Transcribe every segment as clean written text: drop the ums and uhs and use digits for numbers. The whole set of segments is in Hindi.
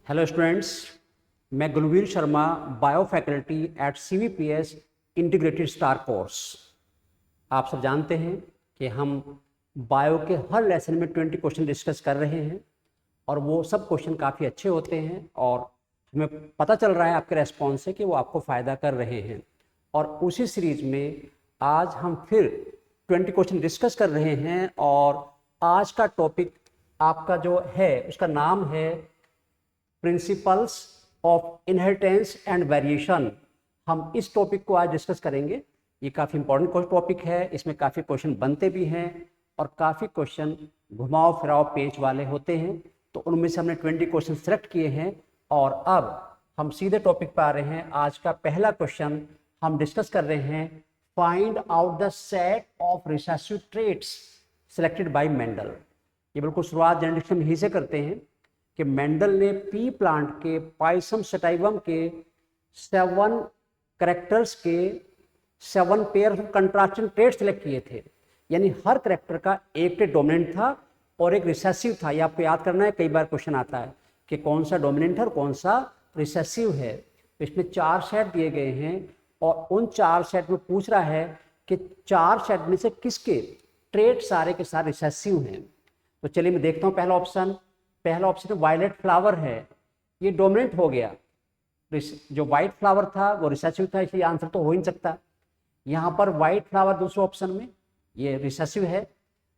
हेलो स्टूडेंट्स, मैं Gulveer Sharma, bio faculty at CVPS integrated star course. आप सब जानते हैं कि हम बायो के हर लेसन में 20 क्वेश्चन डिस्कस कर रहे हैं और वो सब क्वेश्चन काफ़ी अच्छे होते हैं और हमें पता चल रहा है आपके रेस्पॉन्स से कि वो आपको फ़ायदा कर रहे हैं। और उसी सीरीज़ में आज हम फिर 20 क्वेश्चन डिस्कस कर रहे हैं और आज का टॉपिक आपका जो है उसका नाम है principles of inheritance and variation. हम इस टॉपिक को आज डिस्कस करेंगे। ये काफ़ी इंपॉर्टेंट टॉपिक है, इसमें काफ़ी क्वेश्चन बनते भी हैं और काफ़ी क्वेश्चन घुमाव फिराव पेच वाले होते हैं। तो उनमें से हमने 20 क्वेश्चन सेलेक्ट किए हैं और अब हम सीधे टॉपिक पर आ रहे हैं। आज का पहला क्वेश्चन हम डिस्कस कर रहे हैं, find out the set of recessive traits selected bye Mendel. ये बिल्कुल शुरुआत जेनेटिक्स में ही से करते हैं कि मेंडल ने पी प्लांट के पाइसम सटाइवम के 7 करेक्टर्स के 7 पेयर ऑफ कंट्राक्शन ट्रेट सेलेक्ट किए थे। यानी हर करेक्टर का एक ट्रेट डोमिनेंट था और एक रिसेसिव था। ये आपको याद करना है, कई बार क्वेश्चन आता है कि कौन सा डोमिनेंट है और कौन सा रिसेसिव है। तो इसमें 4 सेट दिए गए हैं और उन 4 सेट में पूछ रहा है कि 4 सेट में से किसके ट्रेट सारे के सारे रिसेसिव हैं। तो चलिए मैं देखता हूँ। पहला ऑप्शन वायलेट फ्लावर है, ये डोमिनेंट हो गया। जो वाइट फ्लावर था वो रिसेसिव था, इसलिए आंसर तो हो ही नहीं सकता। यहाँ पर वाइट फ्लावर दूसरे ऑप्शन में ये रिसेसिव है,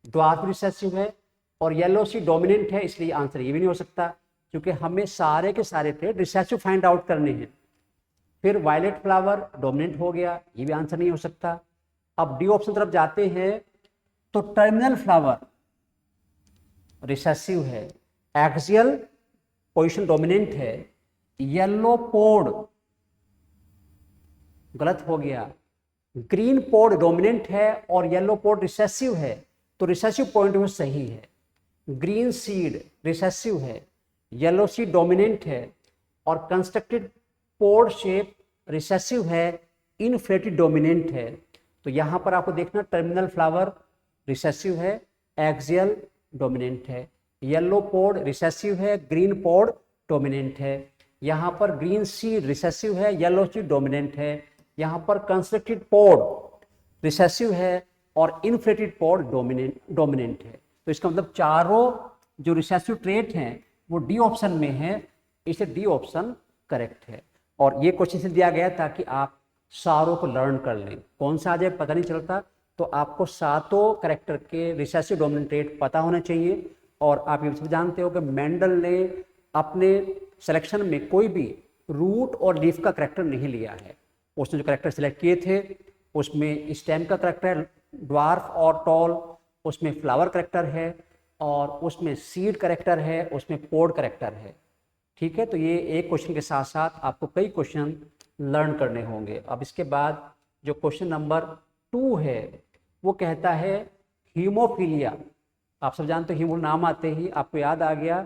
ड्वार्फ रिसेसिव है और येलो सी डोमिनेंट है, इसलिए आंसर ये भी नहीं हो सकता क्योंकि हमें सारे के सारे ट्रेट रिसेसिव फाइंड आउट करने हैं। फिर वायलेट फ्लावर डोमिनेंट हो गया, ये भी आंसर नहीं हो सकता। अब डी ऑप्शन तरफ जाते हैं तो टर्मिनल फ्लावर रिसेसिव है, एक्सियल पोजीशन डोमिनेंट है, येलो पोड गलत हो गया, ग्रीन पोड डोमिनेंट है और येलो पोड रिसेसिव है। तो रिसेसिव पॉइंट में सही है। ग्रीन सीड रिसेसिव है, येलो सीड डोमिनेंट है और कंस्ट्रक्टेड पोड शेप रिसेसिव है, इनफ्लेटेड डोमिनेंट है। तो यहां पर आपको देखना, टर्मिनल फ्लावर रिसेसिव है, एक्सियल डोमिनेंट है, येलो पोड रिसेसिव है, ग्रीन पोड डोमिनेंट है। यहाँ पर ग्रीन सीड रिसेसिव है, येलो सीड डोमिनेंट है। यहाँ पर कंस्ट्रक्टेड पोड रिसेसिव है और इनफ्लेटेड पोड डोमिनेंट है। तो इसका मतलब चारों जो रिसेसिव ट्रेट हैं वो डी ऑप्शन में है, इसे डी ऑप्शन करेक्ट है। और ये क्वेश्चन से दिया गया ताकि आप सारों को लर्न कर लें, कौन सा आ जाए पता नहीं चलता। तो आपको सातों करेक्टर के रिसेसिव डोमिनेंट ट्रेट पता होना चाहिए। और आप ये सब जानते हो कि मेंडल ने अपने सिलेक्शन में कोई भी रूट और लीफ का करेक्टर नहीं लिया है। उसने जो करेक्टर सिलेक्ट किए थे उसमें स्टेम का करेक्टर ड्वार्फ और टॉल, उसमें फ्लावर करेक्टर है और उसमें सीड करेक्टर है, उसमें पोड करेक्टर है। ठीक है, तो ये एक क्वेश्चन के साथ साथ आपको कई क्वेश्चन लर्न करने होंगे। अब इसके बाद जो क्वेश्चन नंबर 2 है वो कहता है हीमोफीलिया। आप सब जानते हो, हीमो नाम आते ही आपको याद आ गया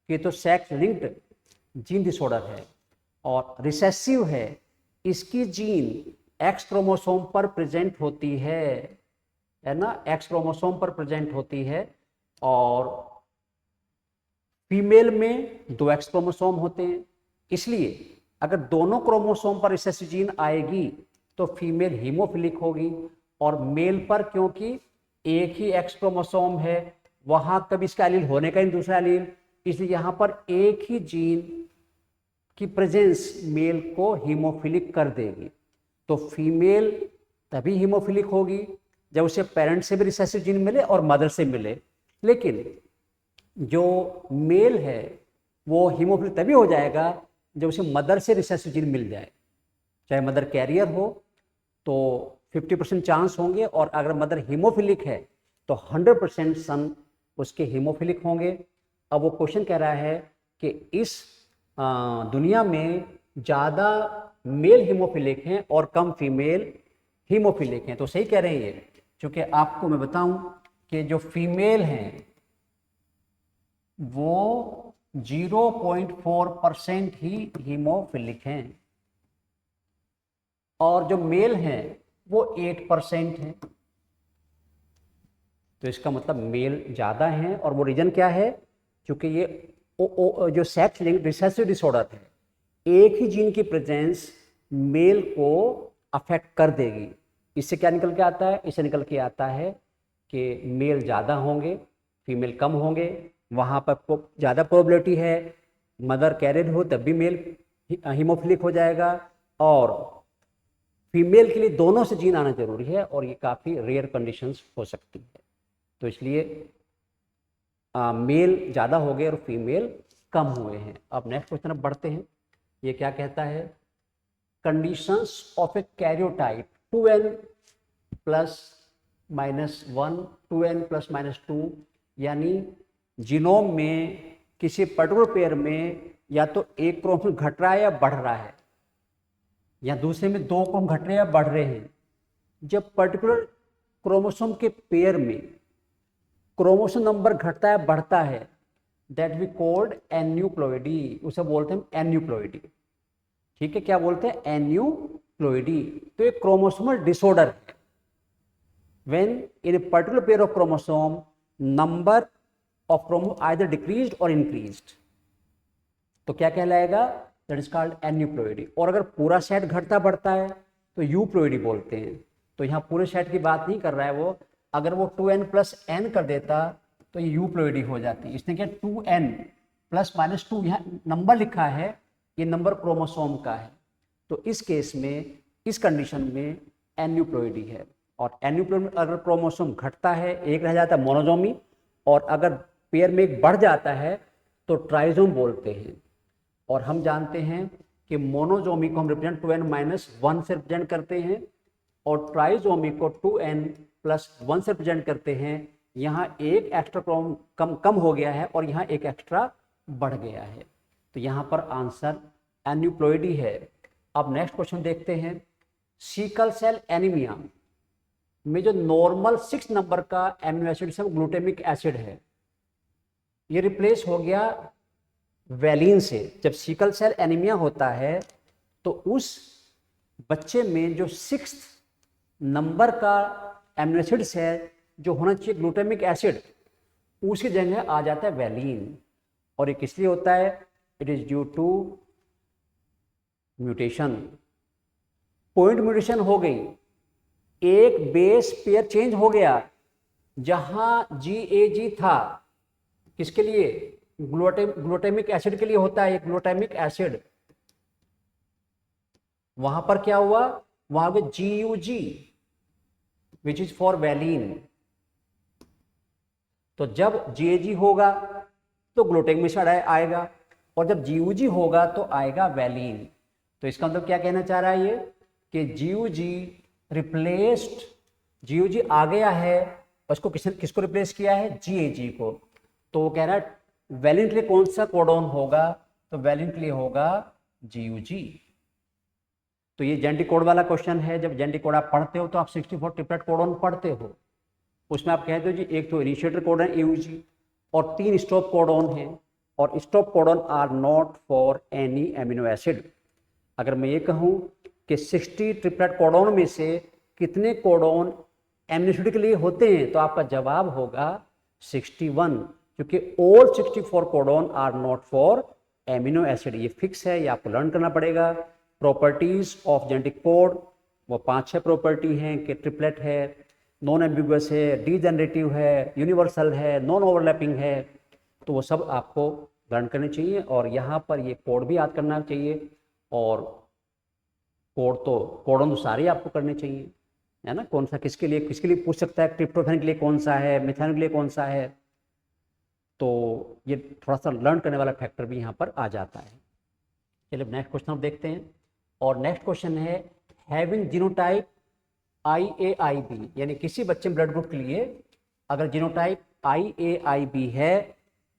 कि तो सेक्स लिंक्ड जीन डिसऑर्डर है और रिसेसिव है। इसकी जीन एक्स क्रोमोसोम पर प्रेजेंट होती है ना, एक्स क्रोमोसोम पर प्रेजेंट होती है। और फीमेल में 2 एक्स क्रोमोसोम होते हैं, इसलिए अगर दोनों क्रोमोसोम पर रिसेसिव जीन आएगी तो फीमेल हीमोफिलिक होगी। और मेल पर क्योंकि एक ही एक्स क्रोमोसोम है, वहां कभी इसका एलील होने का ही दूसरा एलील, इसलिए यहां पर एक ही जीन की प्रेजेंस मेल को हीमोफिलिक कर देगी। तो फीमेल तभी हीमोफिलिक होगी जब उसे पेरेंट से भी रिसेसिव जीन मिले और मदर से मिले। लेकिन जो मेल है वो हीमोफिलिक तभी हो जाएगा जब उसे मदर से रिसेसिव जीन मिल जाए। चाहे मदर कैरियर हो तो 50% चांस होंगे और अगर मदर हीमोफिलिक है तो 100% सन उसके हीमोफिलिक होंगे। अब वो क्वेश्चन कह रहा है कि इस दुनिया में ज़्यादा मेल हीमोफिलिक हैं और कम फीमेल हीमोफिलिक हैं। तो सही कह रहे हैं ये, क्योंकि आपको मैं बताऊं कि जो फीमेल हैं वो 0.4% ही हीमोफिलिक हैं और जो मेल हैं वो 8% हैं। तो इसका मतलब मेल ज़्यादा हैं और वो रीजन क्या है, क्योंकि ये जो सेक्स लिंक्ड रिसेसिव डिसऑर्डर है, एक ही जीन की प्रेजेंस मेल को अफेक्ट कर देगी। इससे क्या निकल के आता है? इससे निकल के आता है कि मेल ज़्यादा होंगे, फीमेल कम होंगे। वहाँ पर ज़्यादा प्रोबेबिलिटी है मदर कैरियर हो तब भी मेल हीमोफिलिक हो जाएगा, और फीमेल के लिए दोनों से जीन आना जरूरी है, और ये काफ़ी रेयर कंडीशंस हो सकती है। तो इसलिए मेल ज़्यादा हो गए और फीमेल कम हुए हैं। अब नेक्स्ट क्वेश्चन अब बढ़ते हैं। ये क्या कहता है? Conditions of A karyotype 2n plus minus 1 2n plus minus 2, यानी जीनोम में किसी पर्टिकुलर पेयर में या तो एक क्रोमोसोम घट रहा है या बढ़ रहा है, या दूसरे में 2 क्रोमोसोम घट रहे हैं या बढ़ रहे हैं। जब पर्टिकुलर क्रोमोसोम के पेयर में क्रोमोसोम नंबर घटता है बढ़ता है, दैट वी कॉल्ड एन्यूप्लॉइडी, उसे बोलते हैं एन्यूप्लॉइडी। ठीक है, क्या बोलते हैं? एन्यूप्लॉइडी। तो एक क्रोमोसोमल डिसऑर्डर है when in a particular pair of chromosome number of chromosome either decreased और इंक्रीज्ड, तो क्या कहलाएगा? That is called aneuploidy. और अगर पूरा सेट घटता बढ़ता है तो यूप्लॉइडी बोलते हैं। तो यहाँ पूरे सेट की बात नहीं कर रहा है वो, अगर वो 2n प्लस n कर देता तो ये यूप्लॉइडी हो जाती। इसने क्या 2n प्लस माइनस 2 यहाँ नंबर लिखा है, ये नंबर क्रोमोसोम का है, तो इस केस में, इस कंडीशन में एन्यूप्लॉइडी है। और एन्यूप्लॉइडी में अगर क्रोमोसोम घटता है, एक रह जाता है मोनोजोमी, और अगर पेयर में एक बढ़ जाता है तो ट्राइजोम बोलते हैं। और हम जानते हैं कि मोनोजोमी को हम रिप्रेजेंट 2n माइनस 1 से रिप्रेजेंट करते हैं, और ट्राइजोमी को 2n प्लस 1 से रिप्रेजेंट करते हैं। यहाँ एक एक्स्ट्रा क्रोम कम हो गया है और यहाँ एक एक्स्ट्रा बढ़ गया है, तो यहाँ पर आंसर एन्यूप्लॉइडी है। अब नेक्स्ट क्वेश्चन देखते हैं। सिकल सेल एनीमिया में जो नॉर्मल 6 नंबर का एमिनो एसिड है ग्लूटामिक एसिड है, ये रिप्लेस हो गया वैलिन से। जब सिकल सेल एनीमिया होता है तो उस बच्चे में जो 6 नंबर का एमिनो एसिड है जो होना चाहिए ग्लूटामिक एसिड, उसकी जगह आ जाता है वैलिन। और ये किस लिए होता है? It is due to mutation. Point mutation हो गई, एक बेस पेयर चेंज हो गया। जहां GAG था, किसके लिए? ग्लूटामिक एसिड के लिए होता है, ग्लूटामिक एसिड। वहां पर क्या हुआ? वहां पे GUG which is for valine. तो जब GAG होगा तो ग्लूटामिक एसिड आएगा, और जब GUG होगा तो आएगा वैलिन। तो इसका मतलब क्या कहना चाह रहा है ये कि GUG रिप्लेस्ड, GUG आ गया है, उसको किसको रिप्लेस किया है? GAG को। तो वो कह रहा है वैलिन के लिए कौन सा कोडॉन होगा? तो वैलिन के लिए होगा GUG। तो ये जेनेटिक कोड वाला क्वेश्चन है। जब जेनेटिक कोड आप पढ़ते हो तो आप 64 ट्रिपलेट कोडॉन पढ़ते हो, उसमें आप कहते हो जी एक तो इनिशिएटर कोडॉन AUG और 3 स्टॉप कोडॉन हैं, और stop codon are not for any amino acid. अगर मैं ये कहूँ कि 60 ट्रिपलेट कोडॉन में से कितने कोडॉन एमिनो एसिड के लिए होते हैं, तो आपका जवाब होगा 61, क्योंकि all 64 codon are not for amino acid. ये फिक्स है, ये आपको लर्न करना पड़ेगा। प्रॉपर्टीज ऑफ जेनेटिक कोड वो 5-6 प्रॉपर्टी हैं कि ट्रिपलेट है, नॉन एम्बिगुअस है, डीजेनरेटिव है, यूनिवर्सल है, नॉन ओवरलैपिंग है, तो वो सब आपको लर्न करने चाहिए। और यहाँ पर ये कोड भी याद करना चाहिए, और कोडोन तो सारे आपको करने चाहिए, है ना। कौन सा किसके लिए पूछ सकता है, ट्रिप्टोफैन के लिए कौन सा है, मिथाइन के लिए कौन सा है, तो ये थोड़ा सा लर्न करने वाला फैक्टर भी यहाँ पर आ जाता है। चलिए नेक्स्ट क्वेश्चन हम देखते हैं। और नेक्स्ट क्वेश्चन है हैविंग जीनोटाइप IAIB, यानी किसी बच्चे में ब्लड ग्रुप के लिए अगर जीनोटाइप IAIB है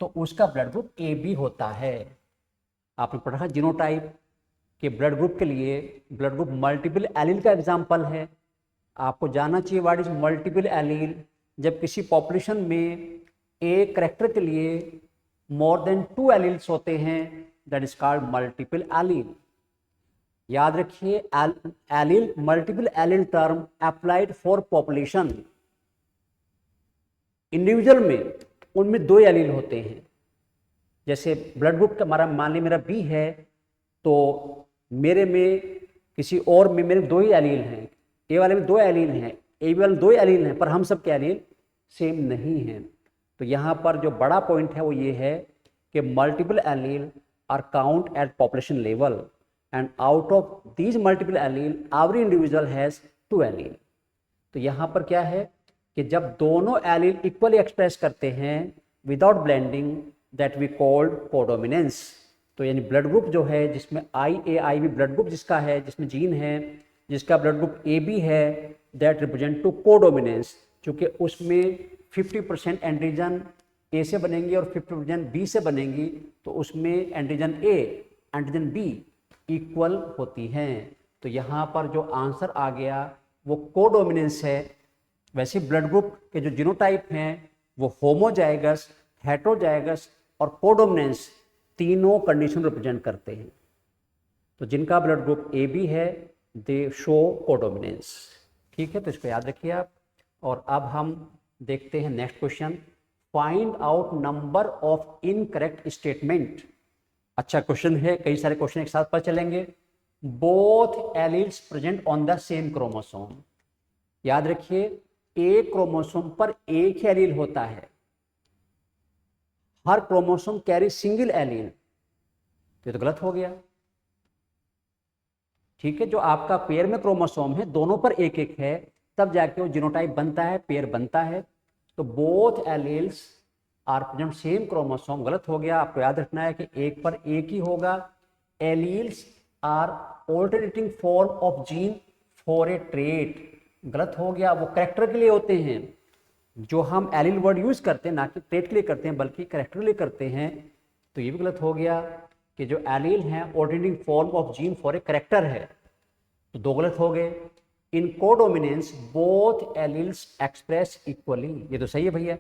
तो उसका ब्लड ग्रुप AB होता है। आपने पढ़ा जीनोटाइप के ब्लड ग्रुप के लिए ब्लड ग्रुप मल्टीपल एलील का एग्जाम्पल है। आपको जानना चाहिए व्हाट इज मल्टीपल एलील। जब किसी पॉपुलेशन में एक कैरेक्टर के लिए मोर देन 2 एलील्स होते हैं, that is called multiple allele. याद रखिए allele, multiple allele term applied for population. Individual में उनमें 2 एलील होते हैं, जैसे ब्लड ग्रुप का हमारा मान ली मेरा बी है, तो मेरे में किसी और में मेरे 2 ही एलील हैं, ए वाले में 2 एलील हैं, ए बी वाले में 2 एलील हैं, पर हम सब के एलील सेम नहीं हैं। तो यहाँ पर जो बड़ा पॉइंट है वो ये है कि multiple allele are count at population level and out of these multiple allele every individual has 2 allele. तो यहाँ पर क्या है कि जब दोनों एलील इक्वली एक्सप्रेस करते हैं without blending, that we called codominance. तो यानी ब्लड ग्रुप जो है जिसमें IAIB ब्लड ग्रुप जिसका है, जिसमें जीन है, जिसका ब्लड ग्रुप AB है, दैट रिप्रेजेंट टू कोडोमिनेंस, क्योंकि उसमें 50% एंटीजन A से बनेंगी और 50% B से बनेंगी, तो उसमें antigen A antigen B equal होती हैं। तो यहाँ पर जो आंसर आ गया वो कोडोमिनेंस है। वैसे ब्लड ग्रुप के जो जीनोटाइप हैं वो होमोजाइगस, हेटेरोजाइगस और कोडोमिनेंस तीनों कंडीशन रिप्रेजेंट करते हैं। तो जिनका ब्लड ग्रुप AB है दे शो कोडोमिनेंस। ठीक है, तो इसको याद रखिए आप। और अब हम देखते हैं next question, find out number of incorrect statement. अच्छा क्वेश्चन है, कई सारे क्वेश्चन एक साथ पर चलेंगे। Both alleles present on the same chromosome. याद रखिए, एक क्रोमोसोम पर एक ही एलील होता है, हर क्रोमोसोम कैरी सिंगल एलील, तो ये तो गलत हो गया। ठीक है, जो आपका पेयर में क्रोमोसोम है दोनों पर एक एक है, तब जाके वो जीनोटाइप बनता है, पेयर बनता है। तो both alleles are present same chromosome, गलत हो गया। आपको याद रखना है कि एक पर एक ही होगा। Alleles are alternating form of gene for a trait, गलत हो गया। वो कैरेक्टर के लिए होते हैं। जो हम एलील वर्ड यूज करते हैं ना कि ट्रेट के लिए करते हैं बल्कि कैरेक्टर के लिए करते हैं, तो ये भी गलत हो गया कि जो एलील हैं alternating form of gene for a character है, तो 2 गलत हो गए। In codominance both alleles express equally, ये तो सही है भैया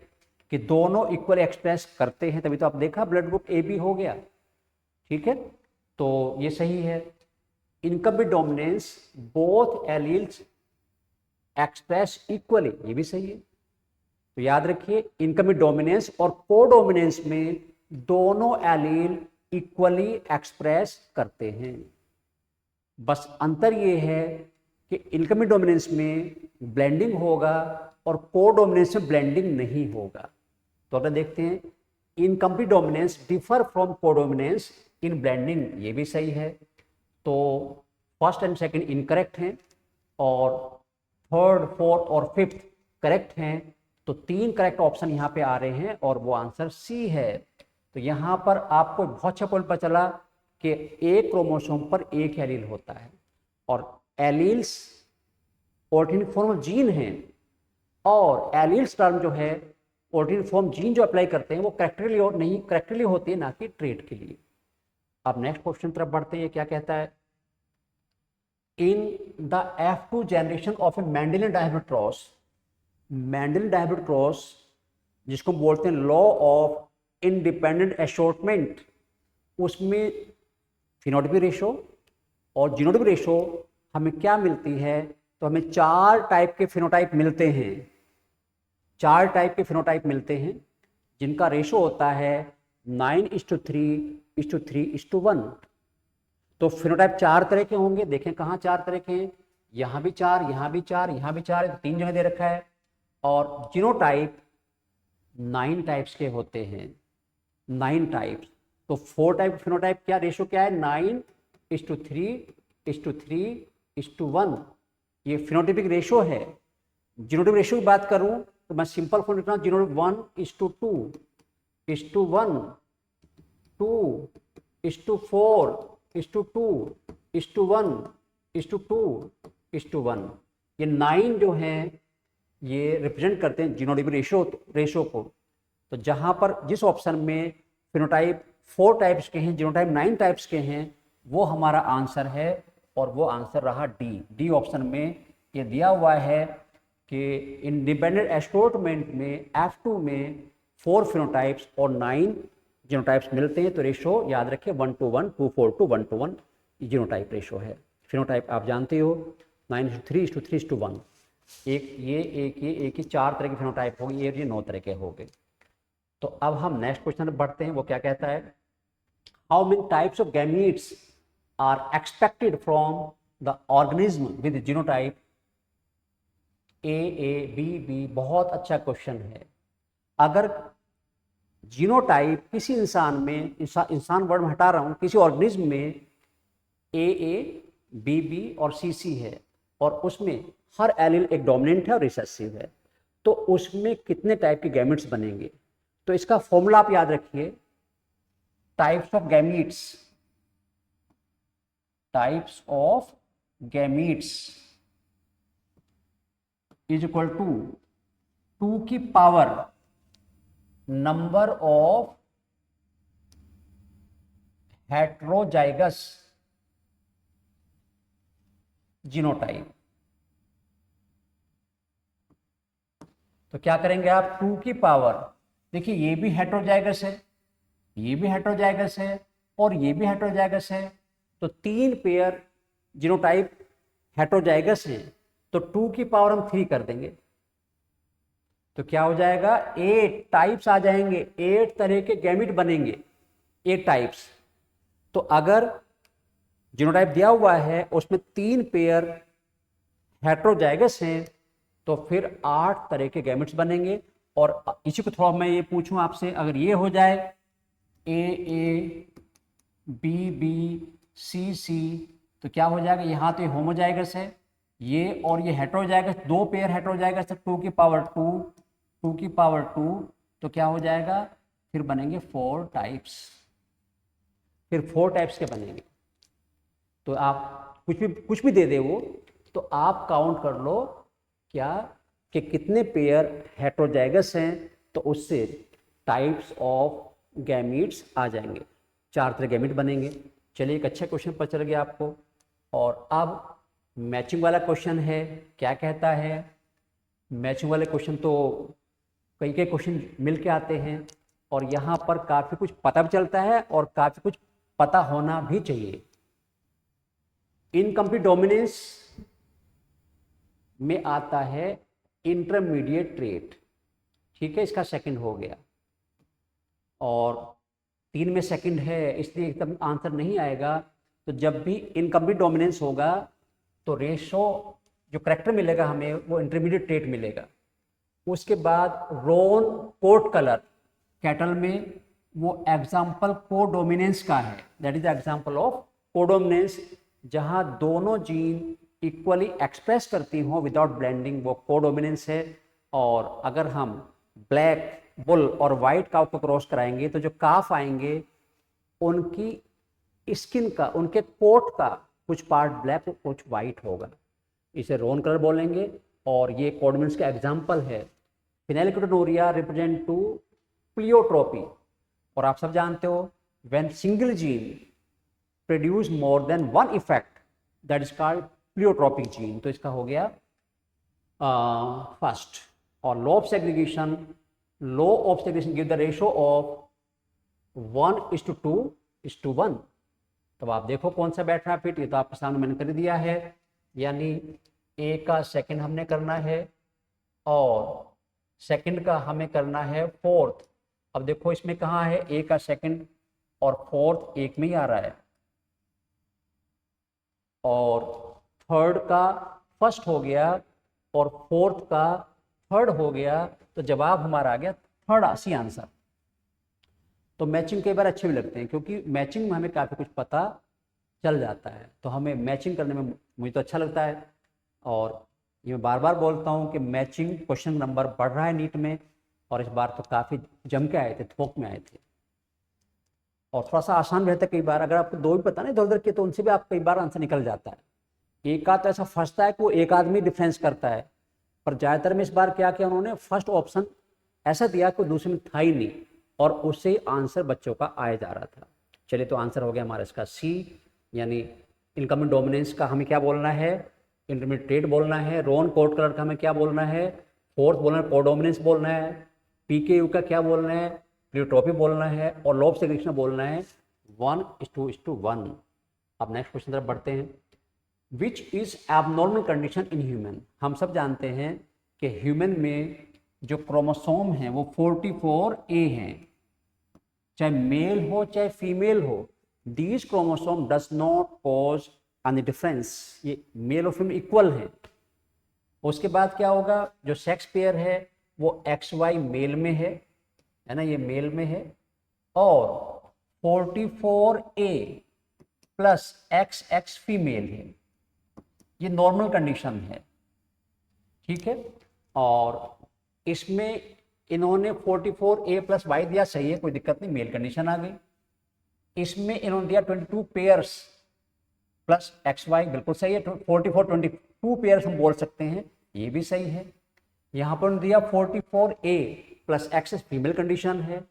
कि दोनों इक्वल एक्सप्रेस करते हैं, तभी तो आप देखा ब्लड ग्रुप AB हो गया। ठीक है, तो ये सही है। Incomplete dominance both alleles express equally, ये भी सही है। तो याद रखिए, इनकम्प्लीट डोमिनेंस और कोडोमिनेंस में दोनों एलील इक्वली एक्सप्रेस करते हैं। बस अंतर ये है कि इनकम्प्लीट डोमिनेंस में ब्लेंडिंग होगा और कोडोमिनेंस में ब्लेंडिंग नहीं होगा। तो अगर देखते हैं, incomplete dominance differ from codominance in blending, ये भी सही है। तो फर्स्ट एंड सेकंड इनकरेक्ट हैं और थर्ड, फोर्थ और फिफ्थ करेक्ट हैं। तो 3 करेक्ट ऑप्शन यहाँ पे आ रहे हैं और वो आंसर C है। तो यहाँ पर आपको बहुत अच्छा पॉइंट पता चला कि एक क्रोमोसोम पर एक एलील होता है और alleles alternate form of gene हैं, और एलील्स टर्म जो है ऑल्टरनेट फॉर्म जीन जो अप्लाई करते हैं वो कैरेक्टरली और नहीं कैरेक्टरली होती है, ना कि ट्रेट के लिए। अब नेक्स्ट क्वेश्चन तरफ बढ़ते हैं। ये क्या कहता है, in the F2 generation of A Mendelian dihybrid cross, Mendelian dihybrid cross जिसको बोलते हैं लॉ ऑफ इंडिपेंडेंट असॉर्टमेंट, उसमें फिनोटाइपिक रेशो और जीनोटाइपिक रेशो हमें क्या मिलती है, तो हमें 4 टाइप के फिनोटाइप मिलते हैं। 4 टाइप के फिनोटाइप मिलते हैं जिनका रेशो होता है 9:3:3:1। तो फिनोटाइप 4 तरह के होंगे। देखें कहाँ 4 तरह के हैं, यहाँ भी 4, यहाँ भी 4, यहाँ भी 4, 3 जगह दे रखा है। और जीनोटाइप 9 टाइप्स के होते हैं, 9 टाइप्स। तो 4 टाइप फिनोटाइप क्या रेशो क्या है, 9:3:3:1, ये फिनोटाइपिक रेशो है। जीनोटाइपिक रेशो की बात करूं तो मैं सिंपल फॉर्म लिख रहा हूं, जीनोटाइप 1:2:1, 2:4:2:1:2:1, ये 9 जो हैं ये रिप्रेजेंट करते हैं जीनोटाइपिक रेशो को। तो जहां पर जिस ऑप्शन में फिनोटाइप 4 टाइप्स के हैं, जीनोटाइप 9 टाइप्स के हैं, वो हमारा आंसर है और वो आंसर रहा डी ऑप्शन में। ये दिया हुआ है कि इंडिपेंडेंट असॉर्टमेंट में F2 में 4 फिनोटाइप्स और 9 जीनोटाइप्स मिलते हैं। तो रेशो याद रखें 1:1, 2:4:1 जीनोटाइप रेशो है। फिनोटाइप आप जानते हो 9:3:3:1, एक ये 4 तरह के फिनोटाइप हो गए, ये 9 तरह के हो गए। तो अब हम नेक्स्ट क्वेश्चन में बढ़ते हैं, वो क्या कहता है, how many types of gametes are expected from the organism with genotype A B. बहुत अच्छा क्वेश्चन है। अगर जीनोटाइप किसी इंसान में, इंसान वर्ड में हटा रहा हूं, किसी ऑर्गेनिज्म में बी और सी है, और उसमें हर एलील एक डोमिनेंट है और रिसेसिव है, तो उसमें कितने टाइप के गैमेट्स बनेंगे? तो इसका फॉर्मूला आप याद रखिए, types of gametes is equal to 2 की power number of heterozygous genotype. तो क्या करेंगे आप, 2 की पावर, देखिए ये भी हेट्रोजाइगस है, ये भी हेट्रोजाइगस है, और ये भी हेट्रोजाइगस है, तो 3 पेयर जीनोटाइप हेट्रोजाइगस हैं, तो 2 की पावर हम 3 कर देंगे, तो क्या हो जाएगा, 8 टाइप्स आ जाएंगे, 8 तरह के गैमिट बनेंगे, 8 टाइप्स। तो अगर जीनोटाइप दिया हुआ है उसमें 3 पेयर हेट्रोजाइगस हैं, तो फिर 8 तरह के गैमेट्स बनेंगे। और इसी को थोड़ा मैं ये पूछूं आपसे, अगर ये हो जाए ए बी सी, तो क्या हो जाएगा, यहाँ तो ये होमोजाइगस है, ये और ये हेट्रोजाइगस, 2 पेयर हेट्रोजाइगस है, 2 की पावर 2, तो क्या हो जाएगा, फिर बनेंगे 4 टाइप्स, फिर 4 टाइप्स के बनेंगे। तो आप कुछ भी दे दे वो, तो आप काउंट कर लो क्या कि कितने पेयर हेट्रोजाइगस हैं, तो उससे टाइप्स ऑफ गैमीट्स आ जाएंगे, 4 तरह गैमीट बनेंगे। चलिए, एक अच्छा क्वेश्चन पता चल गया आपको। और अब मैचिंग वाला क्वेश्चन है, क्या कहता है, मैचिंग वाले क्वेश्चन तो कई क्वेश्चन मिल के आते हैं, और यहाँ पर काफ़ी कुछ पता भी चलता है और काफ़ी कुछ पता होना भी चाहिए। इनकम्प्लीट डोमिनेंस में आता है इंटरमीडिएट ट्रेट, ठीक है, इसका सेकंड हो गया, और 3 में सेकंड है, इसलिए एकदम आंसर नहीं आएगा। तो जब भी इनकम्प्लीट डोमिनेंस होगा तो रेशो जो करेक्टर मिलेगा हमें, वो इंटरमीडिएट ट्रेट मिलेगा। उसके बाद रोन कोट कलर कैटल में, वो एग्जाम्पल कोडोमिनेंस का है, that is the example of codominance, जहां दोनों जीन इक्वली एक्सप्रेस करती हों विदाउट ब्लेंडिंग, वो कोडोमिनेंस है। और अगर हम ब्लैक बुल और वाइट काफ को क्रॉस कराएंगे, तो जो काफ आएंगे उनकी स्किन का, उनके कोट का कुछ पार्ट ब्लैक और कुछ वाइट होगा, इसे रोन कलर बोलेंगे। और ये कोडोमिनेंस का एग्जाम्पल है। फिनाइलकेटोनुरिया रिप्रेजेंट टू प्लियोट्रोपी, और आप सब जानते हो when single gene produce more than one effect, that is called pleiotropic gene. तो इसका हो गया फर्स्ट। और law of segregation give the ratio of 1:2:1। तो आप देखो कौन सा बैठ रहा है फिट, ये तो आपके सामने मैंने कर दिया है, यानी ए का सेकंड हमने करना है और सेकंड का हमें करना है फोर्थ। अब देखो इसमें कहाँ है, ए का सेकंड और फोर्थ एक में ही आ रहा है, और थर्ड का फर्स्ट हो गया और फोर्थ का थर्ड हो गया, तो जवाब हमारा आ गया थर्ड, सी आंसर। तो मैचिंग कई बार अच्छे भी लगते हैं, क्योंकि मैचिंग में हमें काफ़ी कुछ पता चल जाता है, तो हमें मैचिंग करने में मुझे तो अच्छा लगता है। और ये मैं बार बार बोलता हूँ कि मैचिंग क्वेश्चन नंबर बढ़ रहा है नीट में, और इस बार तो काफ़ी जम के आए थे, थोक में आए थे, और थोड़ा सा आसान रहता है कई बार। अगर आपको 2 भी पता नहीं इधर उधर के, तो उनसे भी आप कई बार आंसर निकल जाता है। एक आध तो ऐसा फंसता है कि वो एक आदमी डिफरेंस करता है, पर ज़्यादातर में इस बार क्या किया उन्होंने, फर्स्ट ऑप्शन ऐसा दिया कि दूसरे में था ही नहीं, और उससे ही आंसर बच्चों का आया जा रहा था। चलिए, तो आंसर हो गया हमारा इसका सी, यानी इनकमिंग डोमिनेंस का हमें क्या बोलना है, इंटरमीडिएट बोलना है। रोन कोट कलर का हमें क्या बोलना है, फोर्थ बोलना है, कोडोमिनेंस बोलना है। पीकेयू का क्या बोलना है, प्लियोट्रोपी बोलना है। और लॉ ऑफ सेग्रीगेशन बोलना है 1:1। अब नेक्स्ट क्वेश्चन तरफ बढ़ते हैं। Which is abnormal condition in human. हम सब जानते हैं कि ह्यूमन में जो क्रोमोसोम हैं वो 44A हैं, चाहे मेल हो चाहे फीमेल हो। These chromosome does not cause any difference, ये मेल और फीमेल इक्वल हैं। उसके बाद क्या होगा, जो सेक्स पेयर है वो XY मेल में है ना, ये मेल में है, और 44A प्लस XX फीमेल है, ये नॉर्मल कंडीशन है, ठीक है। और इसमें इन्होंने 44A प्लस वाई दिया, सही है, कोई दिक्कत नहीं, मेल कंडीशन आ गई। इसमें इन्होंने दिया 22 पेयर्स प्लस XY, बिल्कुल सही है, 44 22 पेयर्स हम बोल सकते हैं, ये भी सही है। यहाँ पर दिया 44A plus X female condition है,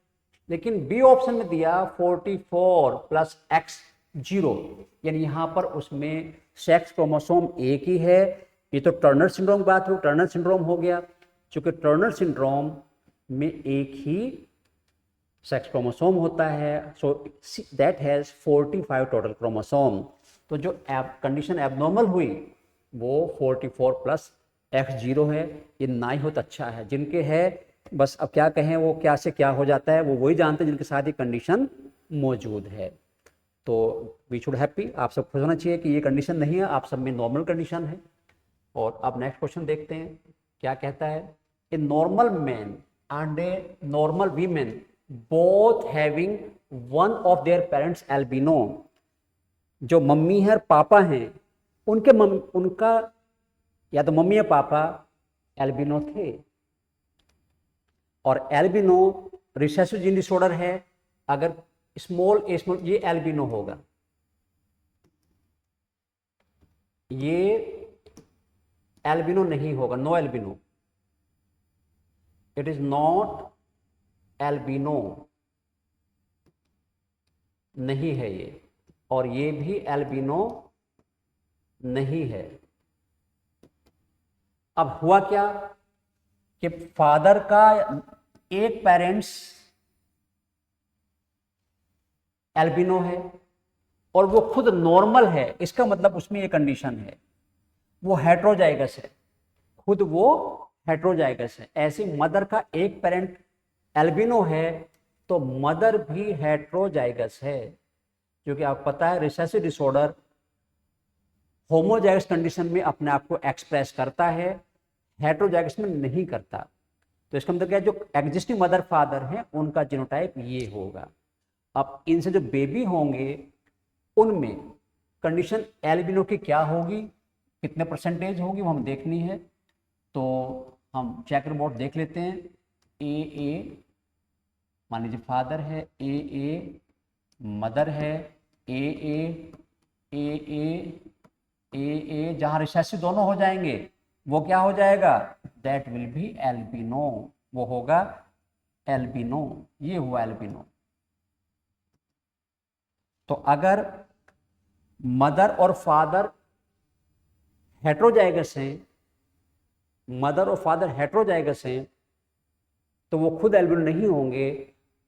लेकिन बी ऑप्शन में दिया 44 प्लस X0, यानी यहाँ पर उसमें सेक्स क्रोमोसोम एक ही है। ये तो टर्नर सिंड्रोम की बात हो, टर्नर सिंड्रोम हो गया, क्योंकि टर्नर सिंड्रोम में एक ही सेक्स क्रोमोसोम होता है, so that has 45 total chromosome. तो जो कंडीशन एबनॉर्मल हुई वो 44 प्लस X0 है, ये ना ही हो तो अच्छा है। जिनके है बस अब क्या कहें, वो क्या से क्या हो जाता है वो वही जानते हैं जिनके साथ ये कंडीशन मौजूद है। तो वी शुड हैप्पी, आप सब खुश होना चाहिए कि ये कंडीशन नहीं है, आप सब में नॉर्मल कंडीशन है। और अब नेक्स्ट क्वेश्चन देखते हैं क्या कहता है। A normal man and a normal women both having one of their parents albino, जो मम्मी है और पापा हैं उनका या तो मम्मी या पापा एल्बिनो थे, और एल्बिनो रिसेसिव जीन डिसऑर्डर है। अगर स्मॉल ये एल्बिनो होगा, ये एल्बिनो नहीं होगा, no albino, it is not albino, नहीं है ये, और ये भी एल्बिनो नहीं है। अब हुआ क्या कि फादर का एक पेरेंट्स एल्बिनो है और वो खुद नॉर्मल है, इसका मतलब उसमें ये कंडीशन है वो हेट्रोजाइगस है, खुद वो हेट्रोजाइगस है। ऐसी मदर का एक पेरेंट एल्बिनो है तो मदर भी हेट्रोजाइगस है, क्योंकि आपको पता है रिसेसिव डिसऑर्डर होमोजाइगस कंडीशन में अपने आप को एक्सप्रेस करता है, हेट्रोजाइगस में नहीं करता। तो इसका मतलब क्या है, जो एग्जिस्टिंग मदर फादर हैं उनका जीनोटाइप ये होगा। अब इनसे जो बेबी होंगे उनमें कंडीशन एल्बिनो की क्या होगी, कितने परसेंटेज होगी वो हम देखनी है। तो हम चेकर बोर्ड देख लेते हैं। ए मान लीजिए फादर है, ए मदर है, ए जहां रिसेसिव दोनों हो जाएंगे वो क्या हो जाएगा, दैट विल बी एल्बिनो, वो होगा एल्बिनो, ये हुआ एल्बिनो। तो अगर मदर और फादर हेट्रोजाइगस हैं, मदर और फादर हेट्रोजाइगस हैं तो वो खुद एल्बिनो नहीं होंगे,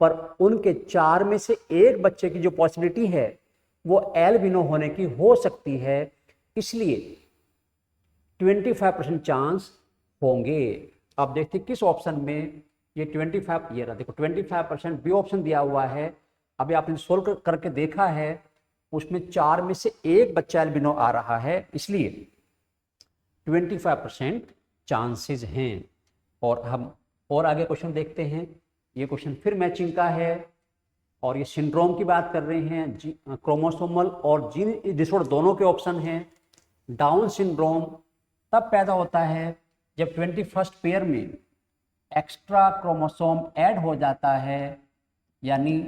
पर उनके 4 में से एक बच्चे की जो पॉसिबिलिटी है वो एल्बिनो होने की हो सकती है, इसलिए 25% चांस होंगे। अब देखते किस ऑप्शन में ये 25, ये रहा देखो 25% बी ऑप्शन दिया हुआ है। अभी आपने सोल्व करके देखा है, उसमें 4 में से एक बच्चा एल्बिनो आ रहा है, इसलिए 25% चांसेस हैं। और हम और आगे क्वेश्चन देखते हैं। ये क्वेश्चन फिर मैचिंग का है और ये सिंड्रोम की बात कर रहे हैं, क्रोमोसोमल और जीन डिसऑर्डर दोनों के ऑप्शन हैं। डाउन सिंड्रोम तब पैदा होता है जब 21st पेयर में एक्स्ट्रा क्रोमोसोम ऐड हो जाता है, यानी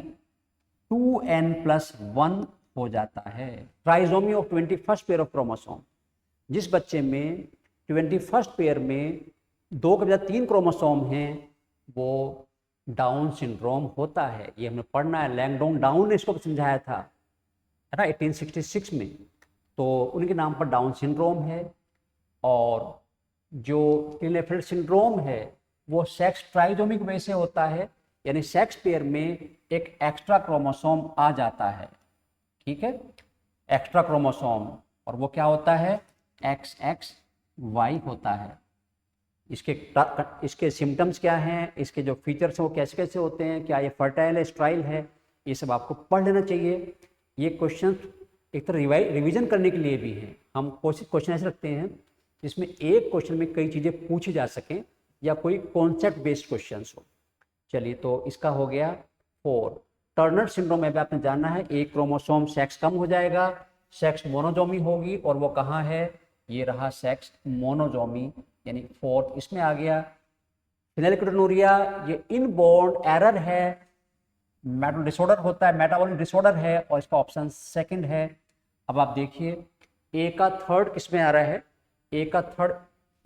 2n+1 हो जाता है, trisomy of 21st pair of chromosome. जिस बच्चे में 21st पेयर में 2 के बजाय 3 क्रोमोसोम हैं वो डाउन सिंड्रोम होता है। ये हमें पढ़ना है, लैंगडोंग डाउन ने इसको समझाया था, है ना, 1866 में। तो उनके नाम पर डाउन सिंड्रोम है। और जो क्लीनेफेल्ड सिंड्रोम है वो सेक्स ट्राइसोमी की वजह से होता है, यानी सेक्स पेयर में एक एक्स्ट्रा क्रोमोसोम आ जाता है, ठीक है, एक्स्ट्रा क्रोमोसोम, और वो क्या होता है, XXY होता है। इसके सिम्टम्स क्या हैं, इसके जो फीचर्स हैं वो कैसे कैसे होते हैं, क्या ये फर्टाइल है, स्ट्राइल है, ये सब आपको पढ़ लेना चाहिए। ये क्वेश्चन एक तरह रिवीजन करने के लिए भी हैं। हम क्वेश्चन ऐसे रखते हैं जिसमें एक क्वेश्चन में कई चीज़ें पूछी जा सकें या कोई कॉन्सेप्ट बेस्ड क्वेश्चन हो। चलिए, तो इसका हो गया 4। टर्नर सिंड्रोम में भी आपने जानना है, एक क्रोमोसोम सेक्स कम हो जाएगा, सेक्स मोनोजोमी होगी, और वो कहाँ है, ये रहा सेक्स मोनोजोमी, यानी 4th इसमें आ गया। फिनाइलकेटोनुरिया ये इनबोर्न एरर है, मेटाबॉलिक डिसऑर्डर होता है, मेटाबॉलिक डिसऑर्डर है, और इसका ऑप्शन 2 है। अब आप देखिए ए का 3rd किस में आ रहा है, ए का 3rd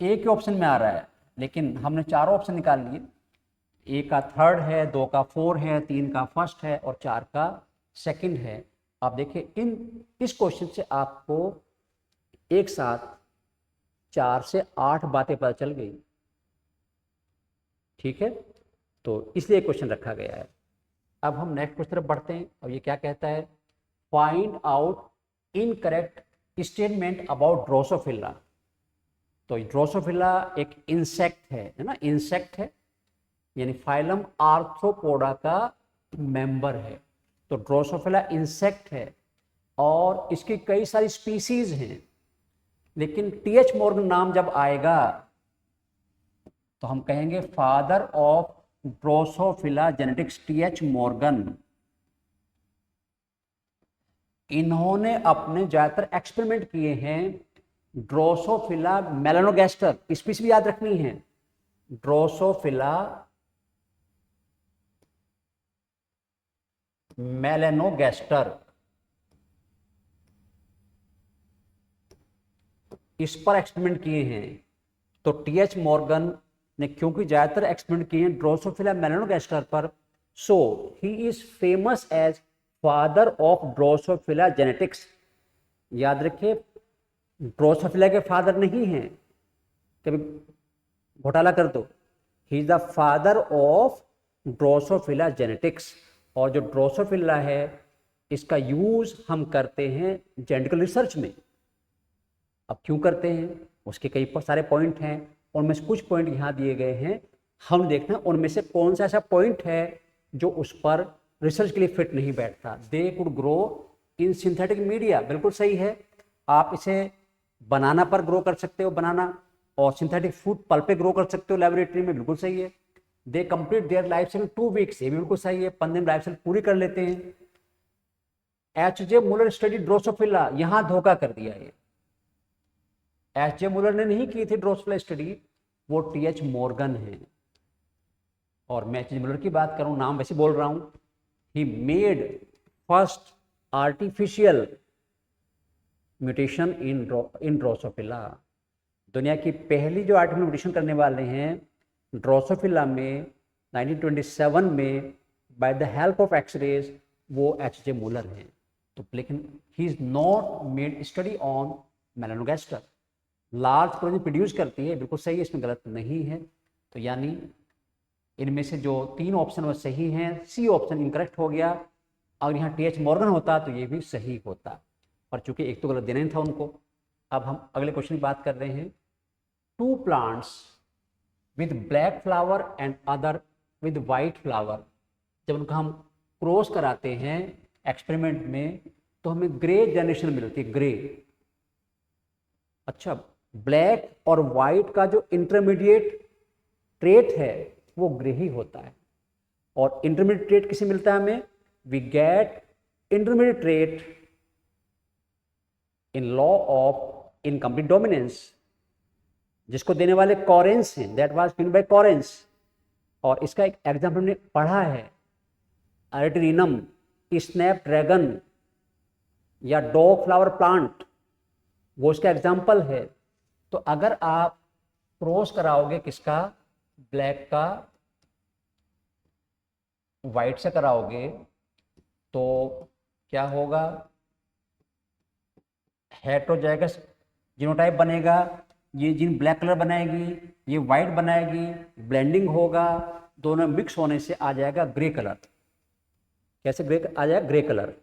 ए के ऑप्शन में आ रहा है, लेकिन हमने चारों ऑप्शन निकाल लिए। ए का 3rd है, 2 का 4 है, 3 का 1st है, और 4 का 2nd है। आप देखिए इस क्वेश्चन से आपको एक साथ 4 से 8 बातें पता चल गई। ठीक है, तो इसलिए क्वेश्चन रखा गया है। अब हम नेक्स्ट क्वेश्चन तरफ बढ़ते हैं, और ये क्या कहता है, find out incorrect statement about Drosophila. तो ड्रोसोफिला एक इंसेक्ट है ना, इंसेक्ट है, यानी फाइलम आर्थ्रोपोडा का मेंबर है। तो ड्रोसोफिला इंसेक्ट है और इसकी कई सारी स्पीसीज हैं, लेकिन टीएच मॉर्गन नाम जब आएगा तो हम कहेंगे father of Drosophila genetics TH Morgan. इन्होंने अपने ज्यादातर एक्सपेरिमेंट किए हैं ड्रोसोफिला मेलानोगैस्टर, स्पीसीज भी याद रखनी है, ड्रोसोफिला मेलानोगैस्टर, इस पर एक्सपेरिमेंट किए हैं। तो टीएच मॉर्गन ने क्योंकि ज्यादातर एक्सपेरिमेंट किए हैं ड्रोसोफिला मेलानोगैस्टर पर, so he is famous as father of Drosophila genetics. याद रखिए, ड्रोसोफिला के फादर नहीं हैं, कभी घोटाला कर दो। He is the father of Drosophila genetics. और जो ड्रोसोफिला है इसका यूज हम करते हैं जेनेटिकल रिसर्च में। अब क्यों करते हैं, उसके कई सारे पॉइंट हैं, उनमें से कुछ पॉइंट यहाँ दिए गए हैं। हम देखते हैं उनमें से कौन सा ऐसा पॉइंट है जो उस पर रिसर्च के लिए फिट नहीं बैठता। They could grow in synthetic media, बिल्कुल सही है। आप इसे बनाना पर ग्रो कर सकते हो, बनाना, और सिंथेटिक फूड पल्प पे ग्रो कर सकते हो लेबोरेटरी में, बिल्कुल सही है। They complete their life cycle 2 weeks, ये भी बिल्कुल सही है, 15 दिन लाइफ साइकिल पूरी कर लेते हैं। एच.जे. मुलर स्टडी ड्रोसोफिला, यहां धोखा कर दिया ये। एच.जे. मुलर ने नहीं की थी ड्रोसोफिला स्टडी, वो टीएच मॉर्गन है। और मैं एच.जे. मुलर की बात करूं, नाम वैसे बोल रहा हूं, he made first artificial mutation in Drosophila. दुनिया की पहली जो आर्टिफिशियल म्यूटेशन करने वाले हैं ड्रोसोफिला में 1927 में by the help of X rays, वो एच.जे. मुलर हैं। तो लेकिन he is not made study on melanogaster. Large protein produce करती है, बिल्कुल सही है, इसमें गलत नहीं है। तो यानी इनमें से जो 3 ऑप्शन वो सही हैं, सी ऑप्शन इनकरेक्ट हो गया। अगर यहाँ टीएच मॉर्गन होता तो ये भी सही होता, पर चूंकि एक तो गलत देना ही था उनको। अब हम अगले क्वेश्चन की बात कर रहे हैं, 2 plants with black flower and other with white flower. जब उनका हम क्रॉस कराते हैं एक्सपेरिमेंट में तो हमें ग्रे जनरेशन मिलती है, ग्रे। अच्छा, ब्लैक और वाइट का जो इंटरमीडिएट ट्रेट है वो ग्रे ही होता है। और इंटरमीडिएट ट्रेट किसे मिलता है हमें, we get intermediate trait in law of incomplete dominance, जिसको देने वाले कॉरेंस हैं, that was given by Correns. और इसका एक एग्जाम्पल हमने पढ़ा है, अरेटिनम, स्नैप ड्रैगन या डॉग फ्लावर प्लांट, वो इसका एग्जाम्पल है। तो अगर आप क्रॉस कराओगे किसका, ब्लैक का वाइट से कराओगे तो क्या होगा, हेटेरोजाइगस जीनोटाइप बनेगा। ये जीन ब्लैक कलर बनाएगी, ये वाइट बनाएगी, ब्लेंडिंग होगा, दोनों मिक्स होने से आ जाएगा ग्रे कलर। कैसे ग्रे आ जाएगा, ग्रे कलर।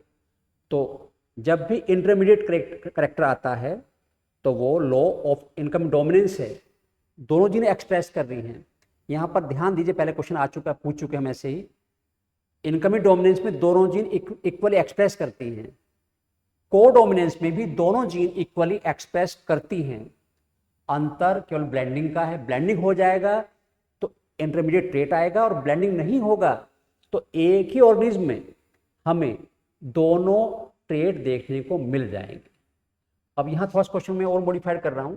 तो जब भी इंटरमीडिएट करेक्टर आता है तो वो लॉ ऑफ इनकम डोमिनेंस है, दोनों जीन एक्सप्रेस कर रही हैं। यहाँ पर ध्यान दीजिए, पहले क्वेश्चन आ चुका, पूछ चुके हम ऐसे ही। इनकमिंग डोमिनेंस में दोनों जीन इक्वली एक्सप्रेस करती हैं, कोडोमिनेंस में भी दोनों जीन इक्वली एक्सप्रेस करती हैं। अंतर केवल ब्लेंडिंग का है। ब्लेंडिंग हो जाएगा तो इंटरमीडिएट ट्रेट आएगा, और ब्लेंडिंग नहीं होगा तो एक ही ऑर्गेनिज्म में हमें दोनों ट्रेट देखने को मिल जाएंगे। अब यहाँ थोड़ा सा क्वेश्चन में और मॉडिफाइड कर रहा हूं।